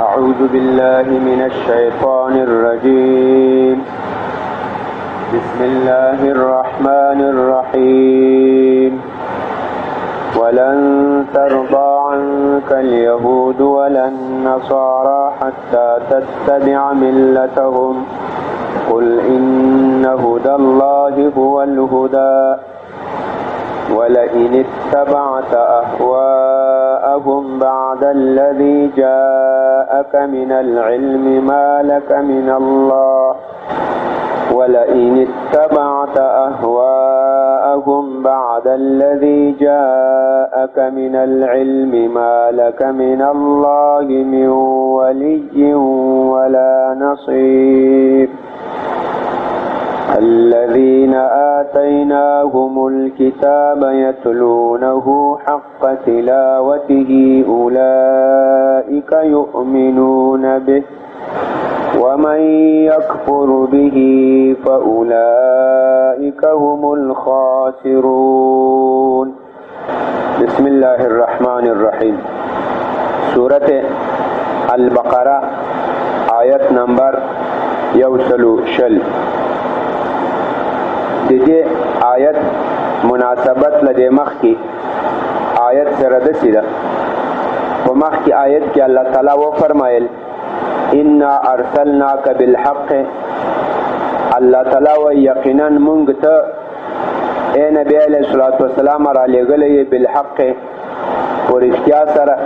أعوذ بالله من الشيطان الرجيم. بسم الله الرحمن الرحيم. ولن ترضى عنك اليهود ولا النصارى حتى تتبع ملتهم قل إن هدى الله هو الهدى ولئن اتبعت أهواءهم بعد الذي جاءك من العلم ما لك من الله ولئن اتبعت أهواءهم بعد الذي جاءك من العلم ما لك من الله من ولي ولا نصير. الذين آتيناهم الكتاب يتلونه حق تلاوته أولئك يؤمنون به ومن يكفر به فأولئك هم الخاسرون. بسم الله الرحمن الرحيم. سورة البقرة آیت نمبر 160. دې آیت مناسبت لدې مخ کې آیت سره د سیده په مخ کې آیت کې الله تعالی و فرمایل انا ارسلناک بالحق. الله تعالی و یقینا مونږ ته اے نبی علیہ الصلوۃ والسلام را لېږلی بالحق ورښتیا سره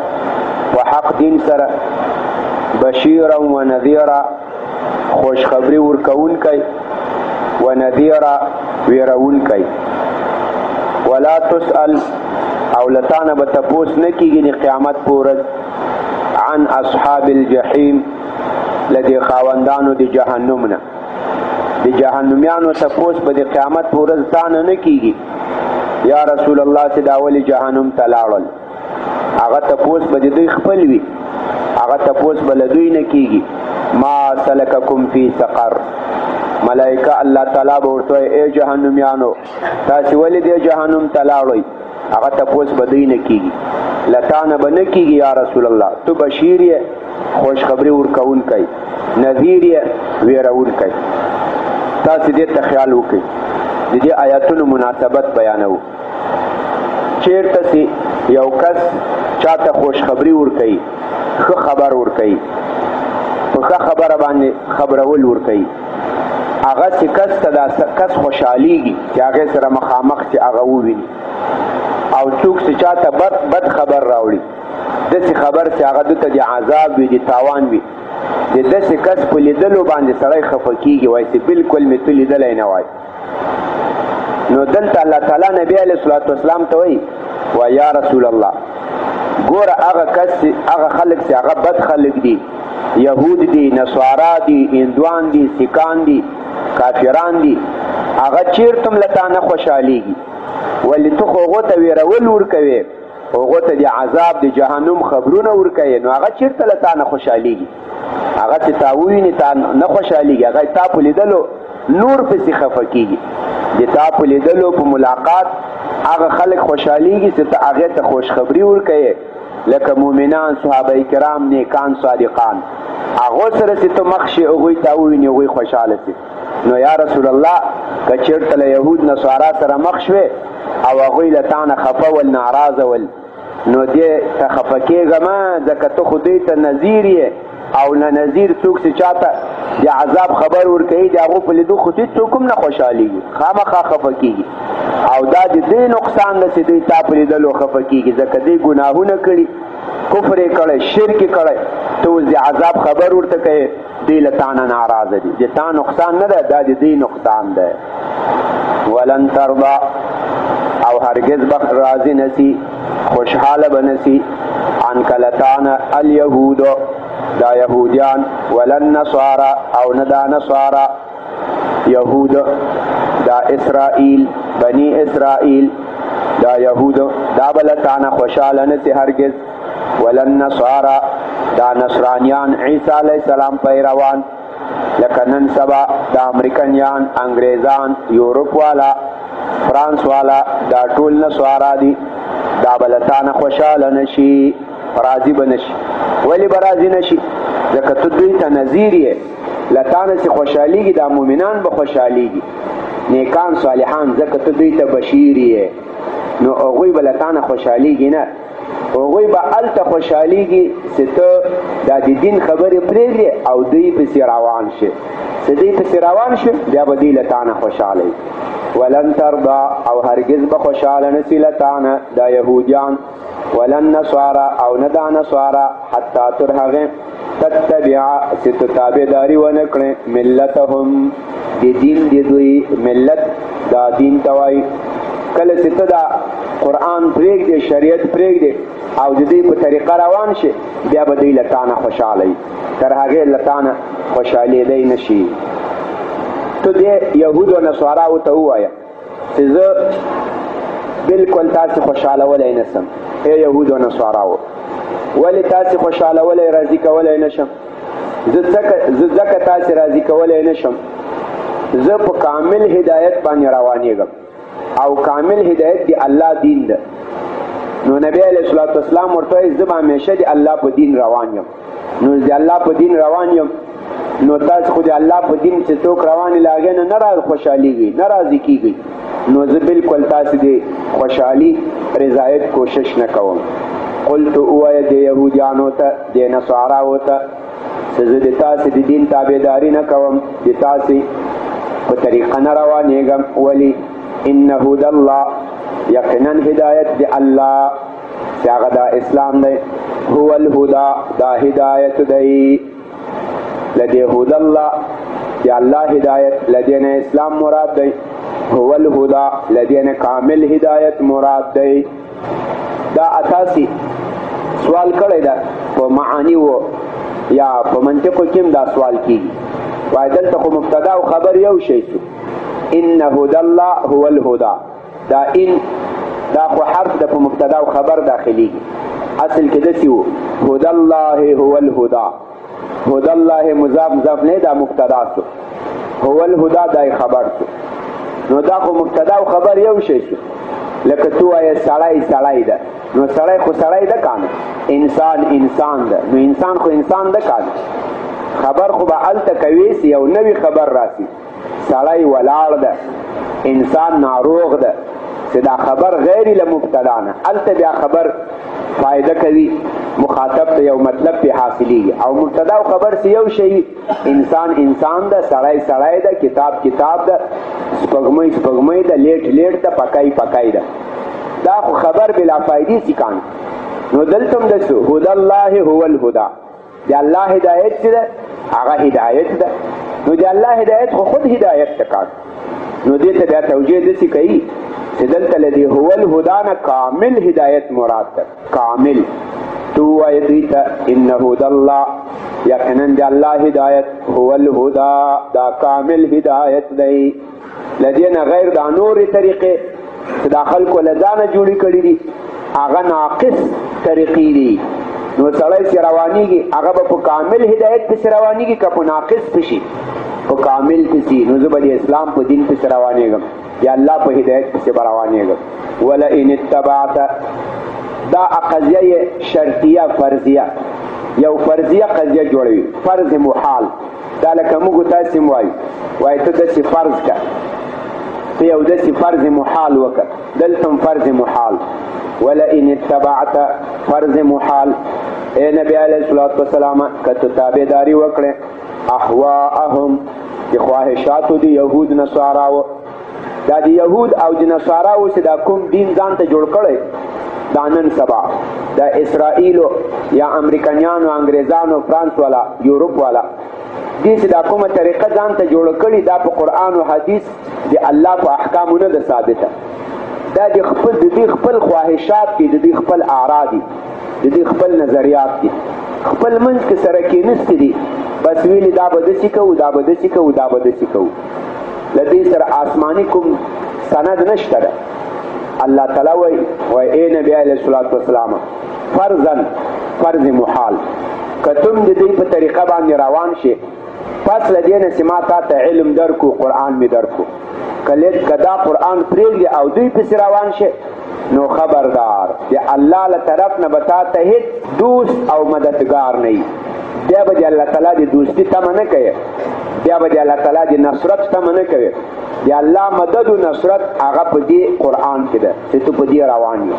وحق دین سره بشیرا و نذیرا خوشخبری ورکوونکی و نذیرا ویرونکی. ولا تسأل او لتانه به تپوس نه کېږي د قیامت په ورځ عن اصحاب الجحیم لدې خاوندانو د جهنم نه. د جهنمیانو تپوس به د قیامت په ورځ تانه نه کېږي یا رسول الله چې دا ولې جهنم ته لاړل. هغه تپوس به د دوی خپل وي، هغه تپوس به له دوی نه کېږي. ما سلککم فی سقر. ملائکه الله تعالی به ورته ای جهنمیانو تاسې ولې دې جهنم ته لاړئ؟ هغه تپوس به دوی نه کېږي، لتانه به نه کېږي یا رسول الله. تو بشیر یې خوشخبري ورکوونکی، نذیر یې ویرونکی. تاسې دې ته خیال وکړئ. د دې آیاتونو مناسبت بیانوو. چېرته چې یو کس چاته خوشخبري ورکوي، ښه خبر ورکوي، په ښه خبره باندې خبرول ورکوي، هغه چې کس ته دا کس خوشحالیږي چې هغې سره مخامخ چې هغه وویني. او څوک چې چاته بد خبر راوړي، داسې خبر چې هغه ده ته د عذاب وي، د تاوان وي، د داسې کس په لیدلو باندې سړی خفه کېږي، وایي چې بالکل مې ته لیدلی نه وای. نو دلته الله تعالی نبی علیه الصلاة والسلام ته وایي یا رسول الله ګوره هغه کس هغه خلک چې هغه بد خلک دي، یهود دي، نصارا دي، هندوان دي، سیکان دي، کافران دي، هغه چیرته له تا نه خوشحالیږي ولې ته خو هغو ته ویرول ورکوې، هغو ته د عذاب د جهنم خبرونه ورکوې، نو هغه چیرته له تا نه خوشحالیږي؟ هغه چې تا وویني تا نه خوشحالیږي، هغه تا په لیدلو نور پسې خفه کېږي. د تا په لیدلو په ملاقات هغه خلک خوشحالیږي چې ته هغې ته خوشخبري ورکوې، لکه مؤمنان، صحابه کرام، نیکان، صادقان. هغو سره چې ته مخ شي، هغوی ته وویني، هغوی خوشحاله شي. نو یا رسول الله که چېرته له یهود نصارا سره مخ شوې او هغوی له تا نه خفه ول، ناراضه ول، نو دې ته خفه کېږه مه، ځکه ته خو دوی ته نذیر یې. او نه نذیر څوک چې چاته د عذاب خبر ورکوي، د هغو په لیدو خو هېڅ څوک هم نه خوشحالېږي، خامخا خفه کېږي. او دا د دې نقصان ده چې دوی تا په لیدلو خفه کېږي، ځکه دوی ګناهونه کړي، کفر یې کړی، شرک یې کړی، ته اوس د عذاب خبر ورته کوې، دوی له تا نه ناراضه دي. د تا نقصان نه ده، دا د دوی نقصان ده. ولن ترضا او هرگز به راضي نسی، خوشحاله به نسی، عنک لتانه الیهودو دا یهودیان، ولن نصارا او نه دا نصارا، یهود دا اسرائیل، بنی اسرائیل دا یهود، دا بلتانه خوشحاله نسی هرگز. ولن نصارا دا نصرانیان، عیسی علیہ السلام پیروان، لکه نن سبا دا امریکنیان، انګریزان، یورپ والا، فرانس والا، دا ټول نصارا دي. دا بلتانه خوشحاله نشي، راضي به نشي. ولی به راضي نشي؟ ځکه ته دوی ته نذیر یې، له تا نه چې خوشحالېږي دا مؤمنان به خوشحالېږي، نیکان صالحان، ځکه ته دوی ته بشیر یې، نو هغوی به له تا نه خوشحالېږي نه، هغوی به هلته خوشحالېږي چې ته دا د دین خبرې پرېږدې او دوی پسې روان شي، چې دوی پسې روان شي بیا به دوی له تا نه خوشحاله وي. ولن ترضا او هرگز به خوشحاله نسي له تا نه دا یهودیان، ولن نصارا او نه دا نصارا، حتی تر هغې تتبع چې ته تابعداري ونه کړې ملتهم د دین د دوی، ملت دا دین ته وایي. کله چې ته دا قرآن پرېږدې، شریعت پرېږدې او د دوی په طریقه روان شي بیا به دوی له تا نه خوشحاله وي، تر هغې له تا نه خوشحالېدی نه شي. ته دې یهود و نصاراو ته ووایه چې زه بلکل تاسې خوشحالولی نه شم. ای یهود و نصاراو، ولې تاسې خوشحالولی راضي کولی نه شم؟ زه ځکه تاسې راضي کولی نه شم، زه په کامل هدایت باندې روانېږم او کامل هدایت دی الله دین ده. نو نبی علیه الصلاة والسلام ورته وایي زه به همیشه د الله په دین روان یم. نو د الله په دین روان یم، نو تاسو خو د الله په دین چې څوک روان له هغې نه نه خوشحالېږي، نه راضي کېږئ، نو زه بلکل تاسې د خوشحالي رضایت کوشش نه کوم. قلت ووایه د یهودیانو ته، د نصاراو ته چې زه د تاسې د دین تابعداري نه کوم، د تاسې په طریقه نه روانېږم. ولې؟ ان هدى الله، یقینا هدایت دی الله چې هغه دا اسلام دی، هو الهدى دا هدایت دی. لدی هدى الله دی الله هدایت، لدینا اسلام مراد دی، هو الهدى لدینا کامل هدایت مراد دی. دا اساسی سوال کړی دا په معانی و یا په منطقو کې دا سوال کیږي، وای دلته خو مبتدا او خبر یو شی شو. ان هدى الله هو الهدى، دا ان دا خو حرف د په مبتدا او خبر داخليږي، اصل کې دسی وو هدى الله هو الهدى، هدى الله مضاف مضاف نه دا مبتدا شو، هو الهدى دا خبر شو. نو دا خو مبتدا او خبر یو شی شو. لکه تو وایې سړی ده، نو سړی خو سړی ده کانه، انسان ده، نو انسان خو انسان ده کانه. خبر خو به هلته کوي چې یو نوی خبر راسي، سړی ولاړ ده، انسان ناروغ ده، چې دا خبر غیر له مبتدا نه، هلته بیا خبر فایده کوي، مخاطب ته یو مطلب پې حاصلېږي. او مبتدا او خبر چې یو شی، انسان ده، سړی ده، کتاب ده، سپوږمۍ ده، لیټ ده، پکای ده. دا خو خبر بلا فایدې سي کان. نو دلته هم دسو هدى الله هو الهدى، د الله هدایت چې ده هغه هدایت ده. نو د الله هدایت خو خود هدایت ته کار. نو دې ته بیا توجیه داسې کوي چې دلته لدی هو الهدى نه کامل هدایت مراد ده، کامل. تو وایې دوی ته ان هدى الله، یقینا د الله هدایت هو الهدى دا کامل هدایت دی. لدې نه غیر دا نورې طریقې چې دا خلکو له ځانه جوړې کړي دي هغه ناقص طریقې دي. نو سړی چې روانېږي هغه به په کامل هدایت پسې روانېږي که په ناقص پسې؟ په کامل پسې. نو زه به د اسلام په دین پسې روانېږم یا الله په هدایت پسې به روانېږم. ولئن اتبعت، دا قضیه شرطیه فرضیه، یو فرضیه قضیه جوړوي، فرض محال. دا لکه موږ تاسې وایي ته داسې فرض که، ته یو داسې فرض محال وکړه، دلته هم فرض محال. ولئن اتبعت فرض محال، اے نبی علیہ الصلوۃ والسلام که ته تابعداري وکړې اهواءهم د خواهشاتو د یهود نصاراو. دا د یهود او د نصاراو چې دا کوم دین ځان ته جوړ کړی، دا نن سبا د اسرائیلو یا امریکایانو، انګریزانو، فرانس والا، یورپ والا دې چې دا کومه طریقه ځان ته جوړ کړي، دا په قرآن او حدیث د الله په احکامو نه ده ثابته. دا د دې خپل خواهشات دي، د دې خپل اعراض دي، د دې خپل نظریات دي، خپل منځ کې سره کېنستې دي، بس ویلي دا به داسې کوو، دا به داسې کوو، دا به داسې کوو. له دې سره آسماني کوم سند نشته ده. الله تعالی وایي ای نبی علیه الصلاۃ والسلام فرض محال، که تم د دې په طریقه باندې روان شي، پس له دې نه چې ما تا ته علم درکو، قرآن می درکو، که دا قرآن پرېږدي او دوی پسې روان شي، نو خبردار د الله له طرف نه به تا ته هیڅ دوست او مددگار نه وي. بیا به د الله تعالی د دوستي تمه نه کوي، بیا به د الله تعالی د نصرت تمه نه کوي. د الله مدد و نصرت هغه په دې قرآن کې ده چې ته په دې روان یې.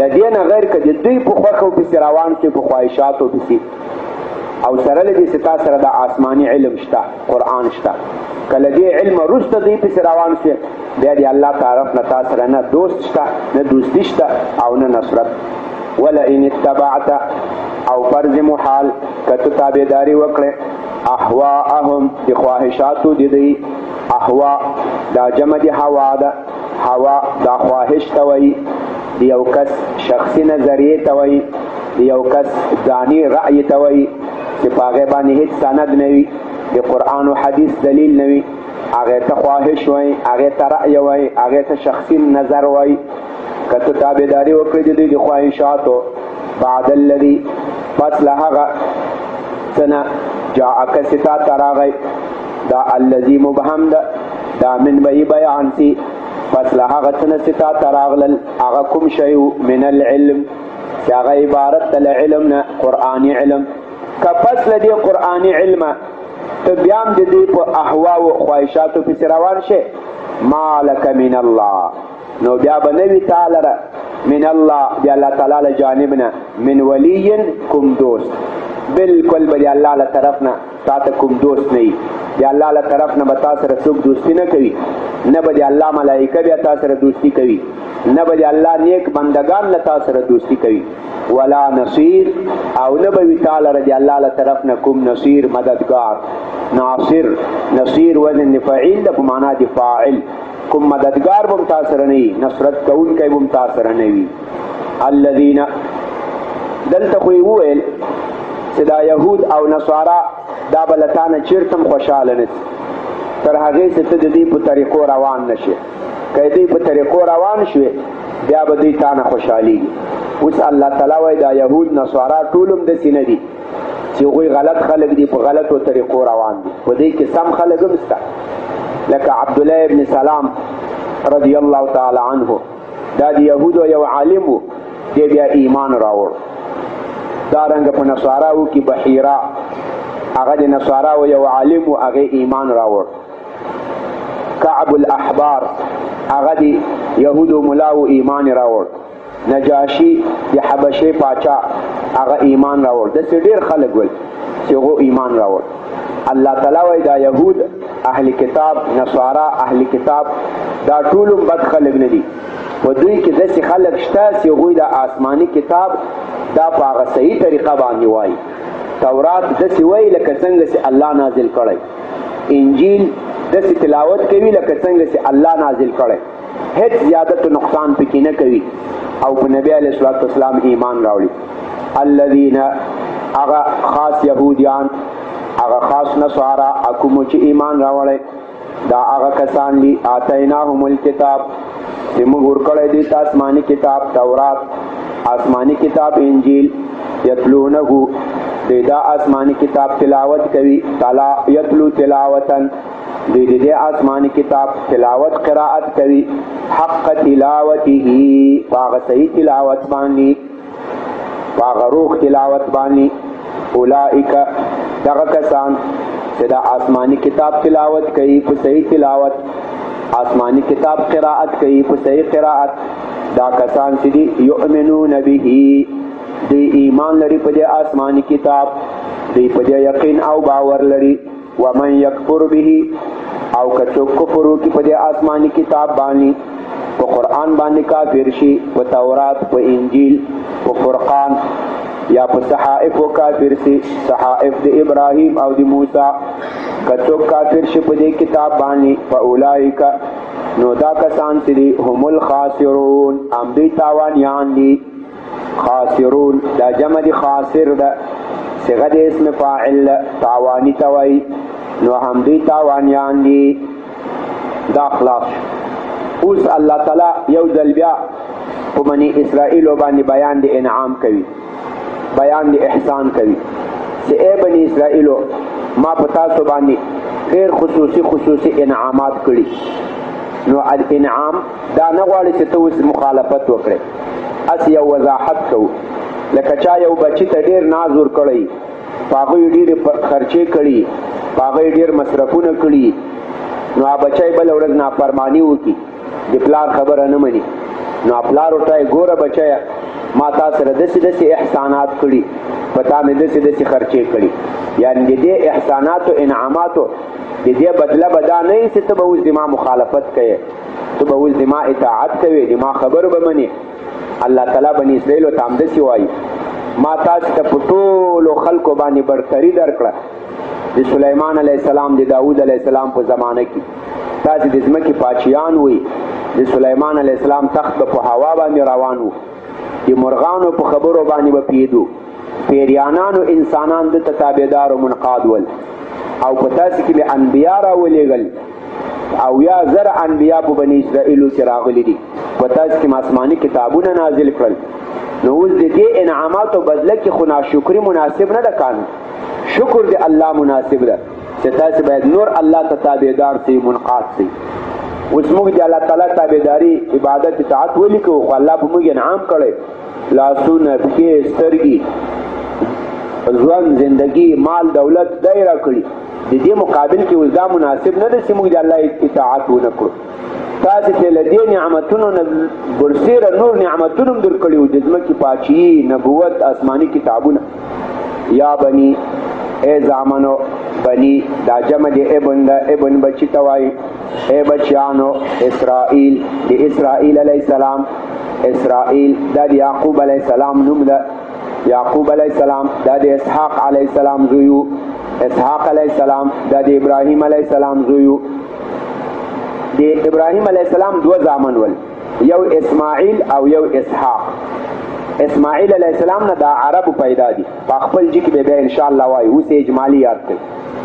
له دې نه غیر که د دوی په خوښو پسې روان شې، په خواهشاتو پسې، او سره له دې چې تا سره د آسماني علم شته، قرآن شته، که له دې علم وروسته دوی پسې روان شې، بیا د الله طرف نه تا سره نه دوست شته، نه دوستي شته او نه نصرت. ولئن اتبعت او فرض محال که ته تابعداري وکړې اهواءهم د خواهشاتو د دوی. اهوا دا جمع د هوا ده، هوا دا خواهش ته وایي، د یو کس شخصي نظریې ته وایي، د یو کس ځاني رأی ته وایي چې په هغې باندې هېڅ سند نه وي، د قرآن و حدیث دلیل نه وي، هغې ته خواهش وایي، هغې ته رأی وایي، هغې ته شخصي نظر وایي. که ته تابعداري وکړې د دوی د خواهشاتو بعد الذي پس له هغه څه نه جاءک چې تا ته راغی، دا الذي مبهم ده، دا من به بیان سي، پس له هغه څه نه چې تا ته راغلل هغه کوم شی من العلم چې هغه عبارت ده له علم نه، قرآني علم. که پس له دې قرآني علمه ته بیا هم د دوی په احواو خواهشاتو پسې روان شې، ما لک من الله، نو بیا به نه وي تا لره من الله د الله تعالی له جانب نه من ولی کوم دوست، بالکل به د الله له طرف نه تا ته کوم دوست نه وي. د الله له طرف نه به تا سره څوک دوستي نه کوي، نه به د الله ملایکه بیا تا سره دوستي کوي، نه به د الله نیک بندگان له تا سره دوستي کوي. ولا نصیر، او نه به وي تا لره د الله له طرف نه کوم نصیر مددگار. ناصر نصیر وزن فعیل ده په معنا د فاعل، کوم مددگار بم تا سره نه وي، نصرت کوونکی بم تا سره نه وي. الذین دلته خو یې وویل چې دا یهود او نصارا دا به له تا نه چېرته هم خوشحاله نه شي تر هغې چې ته د دوی په طریقو روان نه شې. که دوی په طریقو روان شوې بیا به دوی تا نه خوشحالېږي. اوس الله تعالی وایي دا یهود نصارا ټول هم داسې نه دي چې هغوی غلط خلک دي، په غلطو طریقو روان دي، په دوی کې سم خلک هم شته. لکه عبدالله ابن سلام رضی الله تعالی عنه، دا د یهودو یو عالم و، دی بیا ایمان راوړ. دارنګه په نصاراو کې بحیرا، هغه د نصاراو یو عالم و، هغه ایمان راوړ. کعب الاحبار، هغه د یهودو ملاو ایمان راوړ. نجاشی د حبشې پاچا، هغه ایمان راوړ. داسې ډېر خلک ول چې هغو ایمان راوړ. الله تعالی وایي دا یهود اهل کتاب، نصارا اهل کتاب، دا ټول بد خلک نه دي. په دوی کې داسې خلک شته چې هغوی د آسماني کتاب دا په هغه صحیح طریقه باندې وایي. تورات داسې وایي لکه څنګه چې الله نازل کړی، انجیل داسې تلاوت کوي لکه څنګه چې الله نازل کړی، هیڅ زیادت و نقصان پکې نه کوي، او په نبی علیه الصلاة والسلام ایمان راوړي. الذین، هغه خاص یهودیان، هغه خاص نصارا، کوم چې ایمان راوړی، دا هغه کسان دي آتیناهم الکتاب چې موږ ورکړی دوی ته آسماني کتاب تورات، آسماني کتاب انجیل، یتلونه دوی دا آسماني کتاب تلاوت کوي، یتلو تلاوتن، دوی د دې آسماني کتاب تلاوت قرائت کوي، حق تلاوته، هغه صحیح تلاوت باندې، هغه روح تلاوت باندې. اولئک، دغه کسان چې دا آسماني کتاب تلاوت کوي په صحیح تلاوت، آسماني کتاب قرائت کوي په صحیح قرائت، دا کسان چې دي یؤمنون به، دی ایمان لري په دې آسماني کتاب، دی په دې یقین او باور لري. ومن یکفر به، او که څوک کفر وکړي په دې آسماني کتاب باندې، په قرآن باندې کافر شي، په تورات، په انجیل، په فرقان، یا په صحائف و کافر شي، صحائف د ابراهیم او د موسی، که څوک کافر شي په دې کتاب باندې، فاولئک، نو دا کسان چې دي هم الخاسرون، هم دوی تاوانیان دي. خاسرون دا جمع دی خاسر ده، صيغه د اسم فاعل، تاوانی ته وایي، نو هم دوی تاوانیان دي. دا خلاص. اوس الله تعالی یو ځل بیا په بني اسرائیلو باندې بیان د انعام کوي، بیان د احسان کوي چې ای بني اسرائیلو ما په تاسو باندې غیر خصوصي انعامات کړي. نو الانعام دا نه غواړي چې ته اوس مخالفت وکړې، اس یو وضاحت کوو. لکه چا یو بچی ته ډېر ناز ورکړی، هغوی ډېرې خرچې کړي، په هغوی ډېر مصرفونه کړي، نو بچی بله ورځ نافرماني وکړي، د پلار خبره نه مني، نو پلار ورته وایي ګوره بچیه ما تا سره داسې داسې احسانات کړي، په تا مې داسې داسې خرچې کړي. یعنې د دې احساناتو انعاماتو د دې بدله به دا نه وي چې ته به اوس د ما مخالفت کوې، ته به اوس د ما اطاعت کوې، د ما خبرو به منې. الله تعالی بني اسرائیلو ته همداسې وایي ما تاسو ته په ټولو خلکو باندې برتري درکړه. د سلیمان علیه السلام د داود علیه السلام په زمانه کې تاسو د ځمکې پاچیان وئ. د سلیمان علیه السلام تخت به په هوا باندې روان و، د مرغانو په خبرو باندې به پوهېدو، پیریانانو انسانان دته تابعدار و منقاد ول، او په تاسو کې به انبیا راولېږل، او یا زره انبیا په بني اسرائیلو کې راغلي دي، په تاسو کې آسماني کتابونه نازل کړل. نو اوس د دې انعاماتو بدله کې خو ناشکري مناسب نه ده کان، شکر د الله مناسب ده چې تاسو باید نور الله ته تابعدار سئ، منقاد سئ. اوس موږ د الله تعالی تابعداري عبادت اطاعت ولې کوو؟ خو الله په موږ انعام کړی، لاسونه، پښې، سترګې، ژوند، زندگی، مال، دولت دی راکړي. د دې مقابل کې اوس دا مناسب نه ده چې موږ د الله اطاعت ونه کړو. تاسو ته له دې نعمتونو نه برسېره نور نعمتونه هم درکړي وو، د ځمکې پاچي، نبوت، آسماني کتابونه. یا بني ای زامنو، بني دا جمع د ابن ده، ابن بچي ته وایي، ای بچیانو اسرائیل، د اسرائیل علیه السلام، اسرائیل دا د یعقوب علیه السلام نوم ده. یعقوب علیه السلام دا د اسحاق علیه السلام زوی، اسحاق علیه السلام دا د ابراهیم علیه السلام زوی. د ابراهیم علیه السلام دو زامن ول، یو اسماعیل او یو اسحاق. اسماعیل علیه السلام نه دا عربو پیدا دي، په خپل ځای کې به بیا انشاءالله وایي، اوس یې اجمالي یاد کړئ.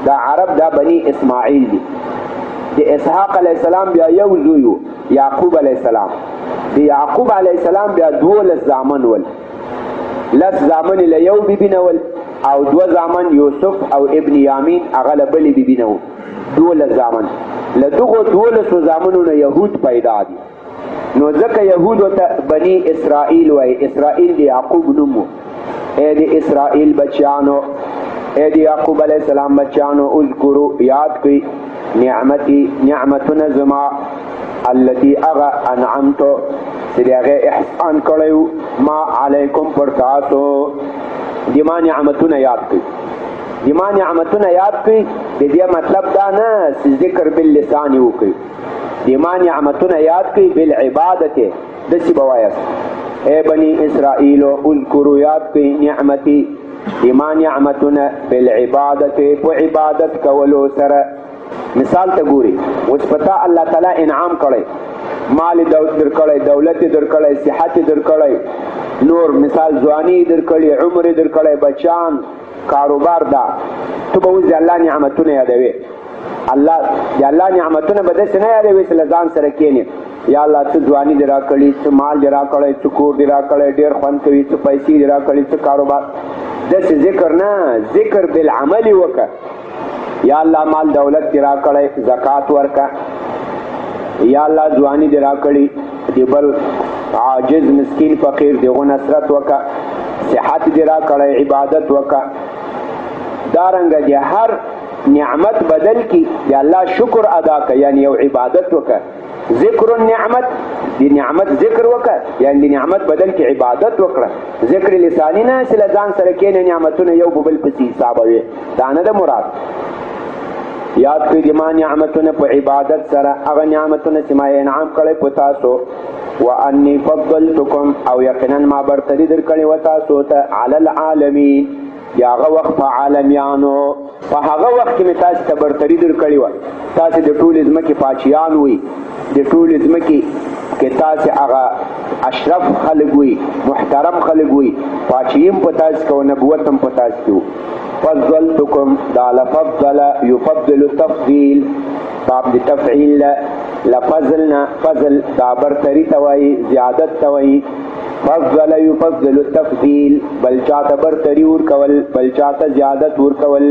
دا عرب دا بني اسماعیل دي. د اسحاق علیه السلام بیا یو زوی یعقوب علیه السلام. د یعقوب علیه السلام بیا 12 زامن ول، 10 زامن له یو بیبي نه ول، او 2 زامن یوسف او ابن یامین هغه له بلې بیبي نه و. 12 زامن، له دغو 12 زامنو نه یهود پیدا دي. نو ځکه یهودو ته بني اسرائیل وایي، اسرائیل د یعقوب نوم و. ای د اسرائیل بچیانو، ای د یعقوب علیه السلام بچیانو، اذکرو یاد کړئ نعمتي، نعمتونه زما، التي اغا انعمتو چې د هغې احسان کړی ما علیکم پر تاسو. د ما نعمتونه یاد کړئ، د ما نعمتونه یاد کړئ. د دې مطلب دا نه چې ذکر باللسان وکړئ، د ما نعمتونه یاد کړئ بالعبادت. داسې به وایاست ای بني اسرائیلو اذکرو یاد کړئ نعمتي، د ما نعمتونه بالعبادت، په عبادت کولو سره. مثال ته ګوري، اوس پتا الله تعالی انعام کړی، مال درکړی، دولت درکړی، صحت درکړی، نور مثال ځواني درکړی، عمر درکړی، بچان، کاروبار. دا ته به اوس د الله نعمتونه یادوي. الله د الله نعمتونه به داسې نه یادوي چې له ځان سره کښېنې یا الله څه ځواني دې راکړي، څه مال دې راکړی، څه کور دې راکړی، ډېر خوند کوي، څه پیسې دې راکړي، څه کاروبار. داسې ذکر نه، ذکر بالعمل وکړه. یا الله مال دولت دې راکړی، زکات ورکړه. یا الله ځواني دې راکړي، د بل عاجز مسکین فقیر دغه نصرت وکړه. صحت دې راکړی، عبادت وکړه. دارنګه د هر نعمت بدل کی د الله شکر ادا کړه، یعنی یو عبادت وکړه. ذکر النعمت، د نعمت ذکر وکړه، یعنی د نعمت بدل کی عبادت وکړه. ذکر لسانی نه چې ځان سره کېنه نعمتونه یو بل پسې حسابوي، دا نه ده مراد. یاد کړئ د ما نعمتونه په عبادت سره، هغه نعمتونه چې ما انعام کړی په تاسو. وانی فضلتکم، او یقینا ما برتري درکړې و تاسو ته علی العالمین، یا هغه وخت په عالمیانو، په هغه وخت کې مې تاسو ته برتري درکړې وه. تاسې د ټولې ځمکې پاچیان وئ، د ټولې ځمکې کې تاسې هغه اشرف خلک وئ، محترم خلک وئ، پاچي هم په تاسې کې و، نبوت هم په تاسې کې و. فضلتکم دا لفضل یفضل التفضیل، باب د تفعیل لفضلنا، فضل دا برتري ته وایي، زیادت ته وایي. فضل یفضل التفضیل، بل چاته برتري ورکول، بل چاته زیادت ورکول.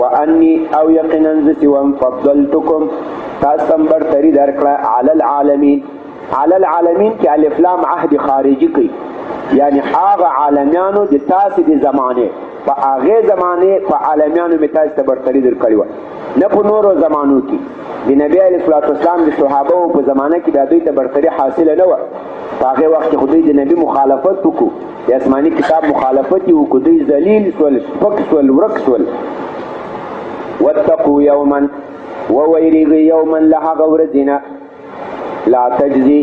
وانی او یقینا زه وم فضلتکم تاسو هم برتري درکړه علی العالمین. علی العالمین کې الف لام عهد خارجي کوي، یعنی هغه عالمیانو د تاسې د زمانې په هغې زمانې په عالمیانو مې تاسو ته برتري درکړې وه، نه په نورو زمانو کې. د نبي علیه الصلاة والسلام د صحابهو په زمانه کې بیا دوی ته برتري حاصله نه وه. په هغې وخت کې خو دوی د نبي مخالفت وکړو، د آسماني کتاب مخالفت یې وکړو، دوی ذلیل سول، سپک سول، ورک سول. واتقوا یوما، وویریږئ یوما له هغه ورځې نه لا تجزي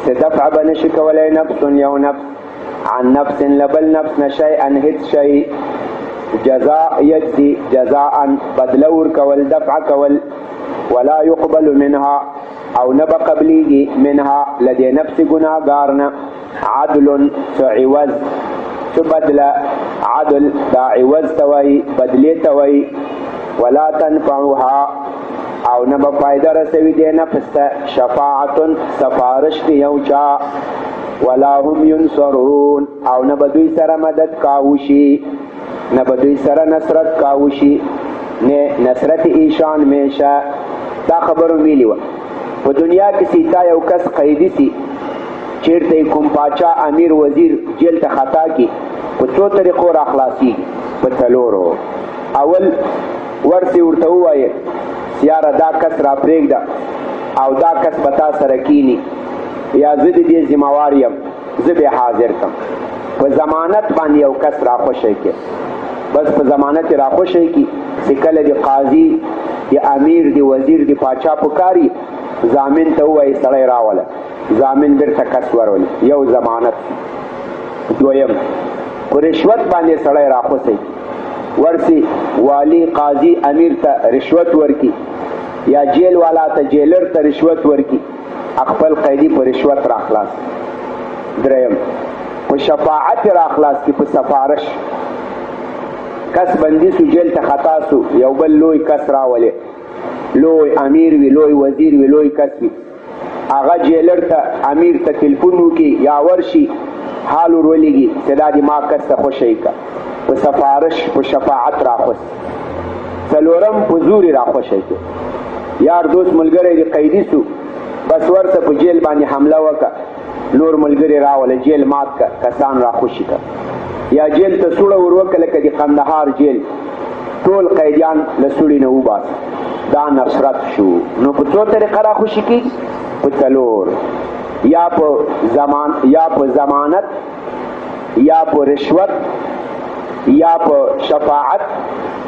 چې دفع به نشي کولی نفس یو نفس عن نفس لبل نفس نه شیئا هیڅ شی، جزاء یجزي جزاء بدله ورکول، دفع کول، ولا يقبل منها او نه به قبلیږي منها لدې نفس ګناهګار نه عدل څه عوض څه بدله، عدل دا عوض ته وایي، بدلې ته وایي. ولا تنفعها او نه به فایده رسوي دې نفس ته شفاعت سفارش د یو چا، ولا هم ينصرون او نه به دوی سره مدد کاوشي، نه به دوی سره نصرت کاوشي، نه نصرت ایشان میشه. دا خبرو ویلي وه په دنیا کې سیتا یو کس قیدي سي، چیرته کوم پاچا امیر وزیر جیل ته خطا کی، په څو طریقو را خلاصیږي؟ په څلورو. اول ورسې ورته ووایې یاره دا کس را پرېږده او دا کس به تا سره کینی، یا زه د دې ذمهوار یم، زه به حاضر کم. په ضمانت باندې یو کس را خوشی کې، بس په ضمانت را خوشی کې چې کله د قاضي د امیر د وزیر د پاچا پکاري ضامن ته ووایي سړی راوله، ضامن بیرته کس ورولي، یو ضمانت. دویم په رشوت باندې سړی را خوشی ورسي والی قاضي امیر ته رشوت ورکی، یا جیل والا ته جیلر ته رشوت ورکی، خپل قیدی په رشوت را خلاص. دریم په شفاعت را خلاص کی، په سفارش. کس بندي سو جیل ته خطا سو، یو بل لوی کس راولي، لوی امیر وی، لوی وزیر وی، لوی کس وی، هغه جیلر ته امیر ته تلیفون وکي یا ورشي حال ورولېږي چې دا د ما کس ته خوشی کا، په سفارش په شفاعت را خوش. څلورم په زوري را خوشی کې، یار دوست ملګری د قیدي سو، بس ورته په جیل باندې حمله وکړه، نور ملګری راوله جیل مات کا، کسان را خوشي کا. یا جیل ته سوړه وروکه لکه د قندهار جیل، ټول قیدیان له سوړي نه وباسه، دا نصرت شو. نو په څو طریقه را خوشي کېږي؟ په څلور، یا په ضمانت، یا په رشوت، یا په شفاعت،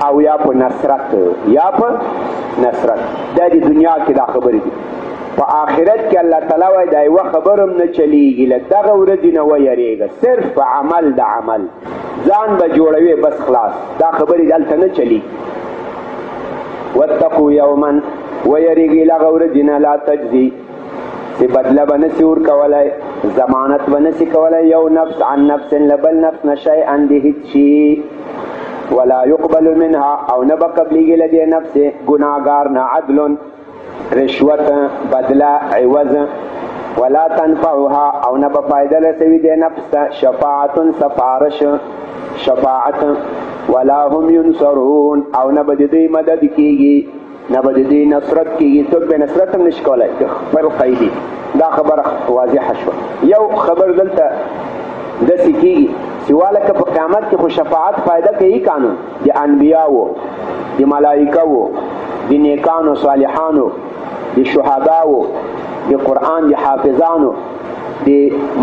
او یا په نصرت. یا په نصرت دا د دنیا کې دا خبرې دي. په آخرت کې الله تعالی وایي دا یوه خبره هم نه چلیږي، له دغه ورځې نه ویریږه، صرف په عمل د عمل ځان به جوړوي، بس خلاص، دا خبرې دلته نه چلیږي. واتقوا یوما، ویریږي له هغه ورځې نه لا تجزي چې بدله به نسي ورکولی، ضمانت به نسي کولی یو نفس عن نفس لبل نفس نه شیئا د هېڅ شي، ولا يقبل منها او نه به قبلیږي له دې نفس ګناهګار نه عدل رشوت بدله عوض، ولا تنفعها او نه به فایده رسوي دې نفس ته شفاعت سفارش شفاعت، ولا هم ينصرون او نه به د دوی مدد کېږي، نه به د دوی نصرت کېږي، څوک به نصرت هم نشي کولی خپل قیدي. دا خبره واضحه شوه. یو خبر دلته داسې کېږي چې واله که په قیامت کې خو شفاعت فایده کوي قانون د انبیاو، د ملائکو، د نیکانو صالحانو، د شهداو، د قرآن د حافظانو، د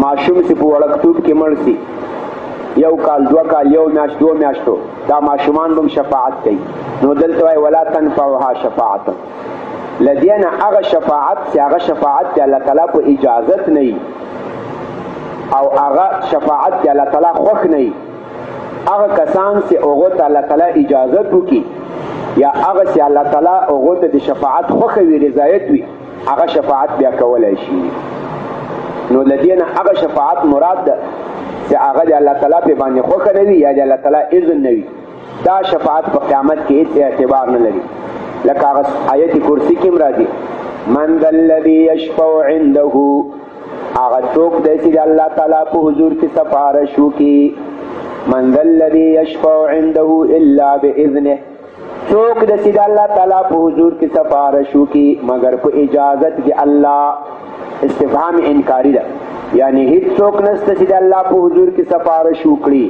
ماشوم چې په وړکتوب کې مړ سي، یو کال، دو کال، یو میاشت، دو میاشتو، دا ماشومان به شفاعت کوي. نو دلته وایي ولا تنفعها شفاعت، لدې نه هغه شفاعت چې هغه شفاعت د الله تعالی په اجازت نه وي، او هغه شفاعت د الله تعالی خوښ نه وي، هغه کسان چې هغو ته الله تعالی اجازت وکړي، یا هغه چې الله تعالی هغو ته د شفاعت خوښه وي، رضایت وي، هغه شفاعت بیا کولی شي. نو لدې نه هغه شفاعت مراد ده چې هغه د الله تعالی په باندې خوښه نه وي، یا د الله تعالی اذن نه وي، دا شفاعت په قیامت کې هیڅ اعتبار نه لري. لکه هغه آیت کرسی کې هم راځي من ذا الذي یشفع عنده، هغه څوک دی چې د الله تعالی په حضور کې سفارش وکړي. من ذا الذي یشفع عنده الا باذنه، څوک دی چې د الله تعالی په حضور کې سفارش وکړي مگر په اجازت د الله. استفهام انکاری ده، یعنی هیڅ څوک نشته چې د الله په حضور کې سفارش وکړي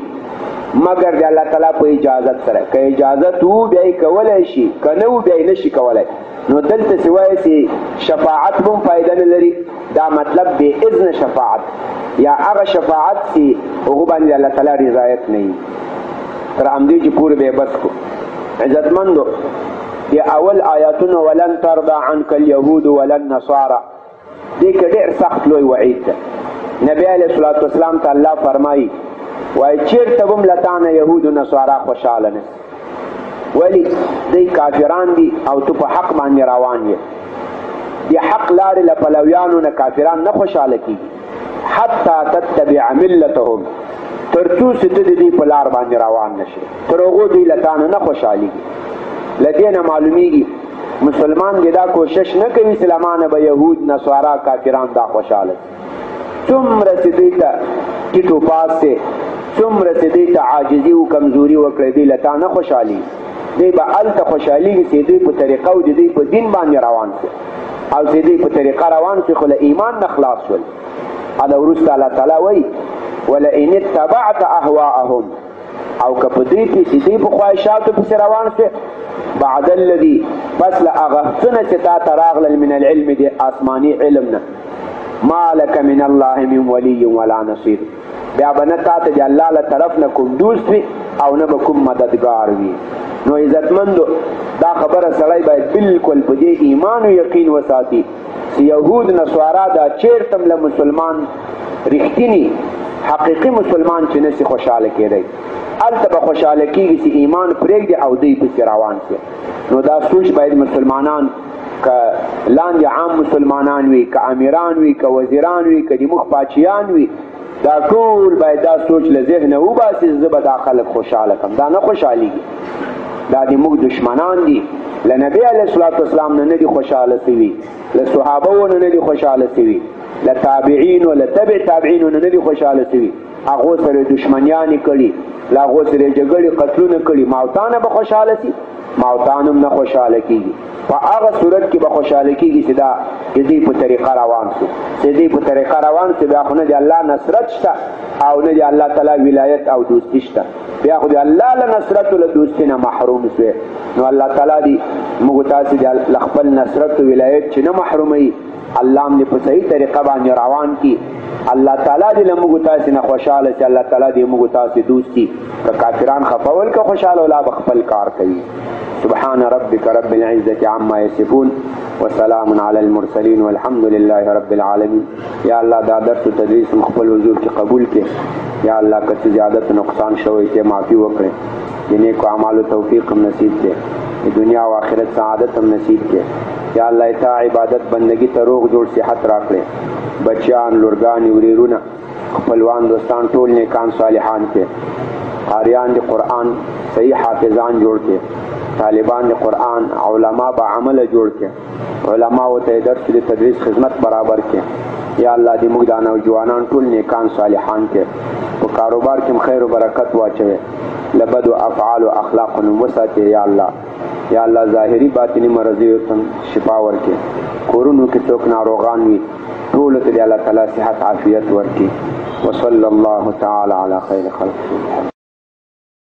مگر د الله تعالی په اجازت سره. که اجازت وو بیا یې کولی شي، که نه وو بیا یې نشي کولی. نو دلته چې وایي چې شفاعت هم فایده نه لري، دا مطلب بې اذن شفاعت یا هغه شفاعت چې هغه باندې الله تعالی رضایت نه وي. تر همدې چې پورې به یې بس کړو. عزتمندو د اول آیاتونو ولن ترضى عنك اليهود ولا النصارى دې کې ډېر سخت لوی وعید ده. نبی علیه الصلاة والسلام ته الله فرمایي وایي چېرته به هم له تا نه یهود و نصارا خوشحاله نه سي. ولې دوی کافران دي او تو په حق باندې روان یې. د حق لارې له پلویانو نه کافران نه خوشحاله کېږي حتی تتبع ملتهم، تر څو چې ته د دې په لار باندې روان نه شې، تر هغو دوی له تا نه خوشحالېږي. له دې نه معلومیږي مسلمان دې دا کوشش نه کوي چې له ما نه به یهود نصارا کافران دا خوشحاله شي. څومره چې دوی ته ټیټ و پاس دی، څومره چې دوی ته عاجزي و کمزوري وکړئ، دوی له تا نه خوشحالېږي. دوی به هلته خوشحالېږي چې دوی په طریقه او د دوی په دین باندې روان شي، او چې دوی په طریقه روان شي خو له ایمان نه خلاص شول. هله وروسته الله تعالی وایي ولئن اتبعت اهواءهم، او که په دوی کې چې دوی په خواهشاتو پسې روان شي، بعد الذي پس له هغه څه نه چې تا ته راغلل من العلم د آسماني علم نه، ما لك من الله من ولي ولا نصير، بیا به نه تا ته د الله له طرف نه کوم دوست وي او نه به کوم مددګار وي. نو عزتمندو دا خبره سړی باید بالکل په دې ایمان و یقین وساتي چې یهود نصارا دا چېرته له مسلمان رښتینی حقیقي مسلمان چې نسي خوشحاله کېدی، هلته به خوشحاله کېږي چې ایمان پرېږدي او دوی پسې روان شي. نو دا سوچ باید مسلمانان که لاندې عام مسلمانان وي، که امیران وي، که وزیران وي، که د مخ پاچیان وي، دا ټول باید دا سوچ له ذهنه وباسي چې زه به دا خلک خوشحاله کړم. دا نه خوشحالېږي، دا د موږ دشمنان دي. له نبي علیه الصلاة والسلام نه نه دي خوشحاله سوي، له صحابو نه نه دي خوشحاله سوي، له تابعینو له تبع تابعینو نه نه دي خوشحاله سوي. هغو سره دشمنیانې کړي، له هغو سره جګړې قتلونه کړي. ماوتانه به خوشحاله سي؟ ماوتان هم نه خوشحاله کېږي. په هغه صورت کې به خوشحاله کېږي چې دا د دوی په طریقه روان شو. چې دوی په طریقه روان شو بیا خو نه د الله نصرت شته او نه د الله تعالی ولایت او دوستي شته، بیا خو د الله له نصرت او له دوستي نه محروم شوې. نو الله تعالی دې موږ تاسې د خپل نصرت او ولایت چې نه محروموي، الله هم دې په صحیح طریقه باندې روان کړي. الله تعالی دې له موږ تاسې نه خوشحاله چې الله تعالی دې موږ تاسې دوستي. که کافران خفول که خوشحاله ولا به خپل کار کوي. سبحان ربك رب العزة عما يصفون وسلام على المرسلين والحمد لله رب العالمين. یا الله دا درس و تدریس مخبل حضور کی قبول کے. یا اللہ کسی زیادت نقصان شوئی کے معافی وکرے، جنہیں کو اعمال و توفیق ہم نصیب کے، دنیا و آخرت سعادت ہم نصیب کے. یا اللہ اتا عبادت بندگی تروغ جوڑ صحت راکڑے، بچیان لرگان وریرون خپلوان دوستان ټول نیکان صالحان کے، قاریان دی قرآن صحیح حافظان جوڑ کے، طالبان قرآن علماء با عمل جوڑ کے، علماء و درس دی تدریس خدمت برابر کے. یا اللہ دی موږ دا نوجوانان ټول نیکان صالحان کے، په کاروبار کې خیر و برکت واچوي، لبد و افعال و اخلاق وساتي. یا الله یا الله ظاهری باطنی مرضی شفا ورکې، کورونو کې څوک ناروغان وي ټول ته الله تعالی صحت عافیت ورکړي. وصلی الله تعالی علی خیر خلق.